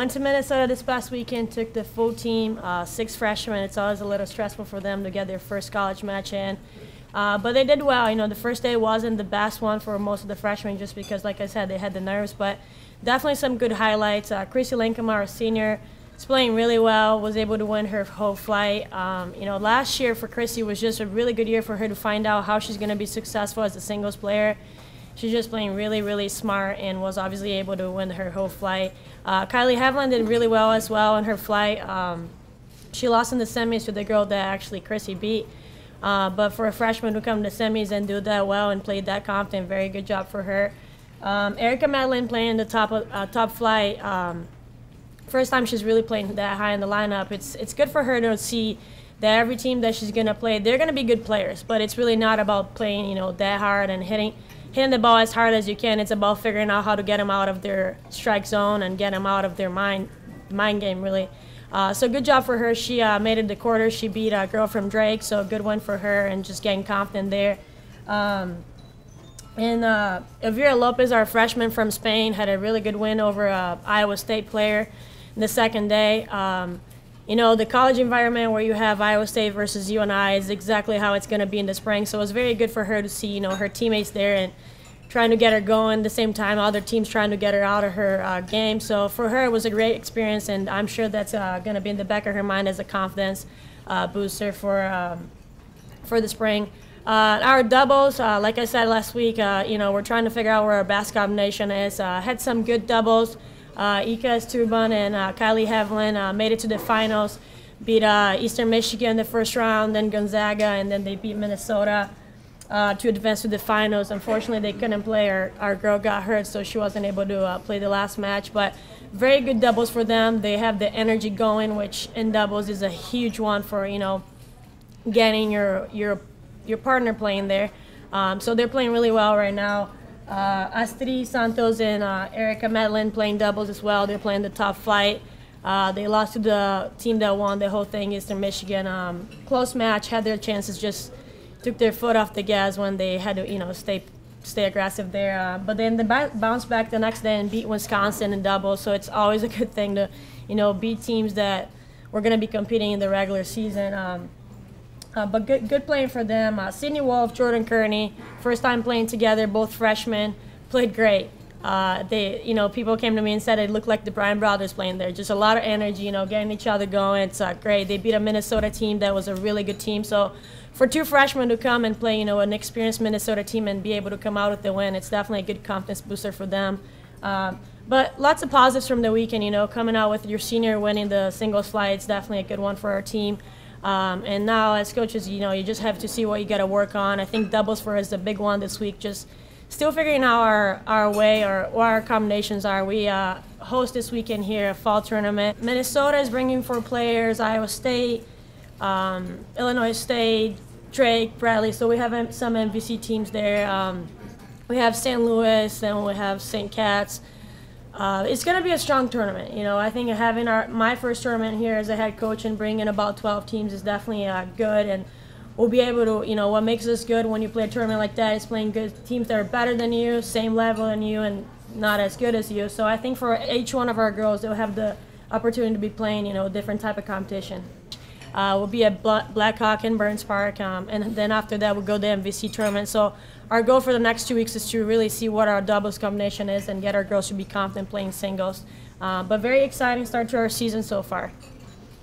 went to Minnesota this past weekend, took the full team, 6 freshmen. It's always a little stressful for them to get their first college match in. But they did well. You know, the first day wasn't the best one for most of the freshmen just because, like I said, they had the nerves. But definitely some good highlights. Krissy Lankelma, our senior, is playing really well, was able to win her whole flight. You know, last year for Krissy was just a really good year for her to find out how she's going to be successful as a singles player. She's just playing really, really smart and was obviously able to win her whole flight. Kylie Haviland did really well as well in her flight. She lost in the semis to the girl that actually Krissy beat. But for a freshman to come to semis and do that well and play that confident, very good job for her. Erica Medlin playing the top flight. First time she's really playing that high in the lineup. It's good for her to see that every team that she's gonna play, they're gonna be good players. But it's really not about playing, you know, that hard and hitting the ball as hard as you can. It's about figuring out how to get them out of their strike zone and get them out of their mind game, really. So good job for her. She made it to quarters. She beat a girl from Drake, so a good one for her and just getting confident there. And Elvira Lopez, our freshman from Spain, had a really good win over an Iowa State player the second day. You know, the college environment where you have Iowa State versus UNI is exactly how it's going to be in the spring. So it was very good for her to see, you know, her teammates there and trying to get her going at the same time, other teams trying to get her out of her game. So for her, it was a great experience, and I'm sure that's going to be in the back of her mind as a confidence booster for the spring. Our doubles, like I said last week, you know, we're trying to figure out where our best combination is. Had some good doubles. Ika Turban and Kylie Haviland made it to the finals, beat Eastern Michigan the first round, then Gonzaga, and then they beat Minnesota to advance to the finals. Unfortunately, they couldn't play. Our girl got hurt, so she wasn't able to play the last match. But very good doubles for them. They have the energy going, which in doubles is a huge one for, you know, getting your partner playing there. So they're playing really well right now. Astrid Santos and Erica Medlin playing doubles as well. They're playing the top flight. They lost to the team that won the whole thing, Eastern Michigan. Close match, had their chances, just took their foot off the gas when they had to, you know, stay aggressive there. But then they bounced back the next day and beat Wisconsin in doubles. So it's always a good thing to, you know, beat teams that we're going to be competing in the regular season. But good playing for them. Sydney Wolfe, Jordan Kearney, first time playing together, both freshmen, played great. They, you know, people came to me and said it looked like the Bryan brothers playing there. Just a lot of energy, you know, getting each other going. It's great. They beat a Minnesota team that was a really good team. So for 2 freshmen to come and play, you know, an experienced Minnesota team and be able to come out with the win, it's definitely a good confidence booster for them. But lots of positives from the weekend, you know, coming out with your senior winning the singles flight, it's definitely a good one for our team. And now as coaches, you know, you just have to see what you got to work on. I think doubles for us is the big one this week, just still figuring out our way or what our combinations are. We host this weekend here a fall tournament. Minnesota is bringing 4 players, Iowa State, Illinois State, Drake, Bradley, so we have some MVC teams there. We have St. Louis, and we have St. Cat's. It's going to be a strong tournament. You know, I think having my first tournament here as a head coach and bringing about 12 teams is definitely good, and we'll be able to, you know, what makes us good when you play a tournament like that is playing good teams that are better than you, same level than you, and not as good as you. So I think for each one of our girls, they'll have the opportunity to be playing, you know, a different type of competition. We'll be at Blackhawk in Burns Park, and then after that we'll go to the MVC tournament. So our goal for the next 2 weeks is to really see what our doubles combination is and get our girls to be confident playing singles. But very exciting start to our season so far.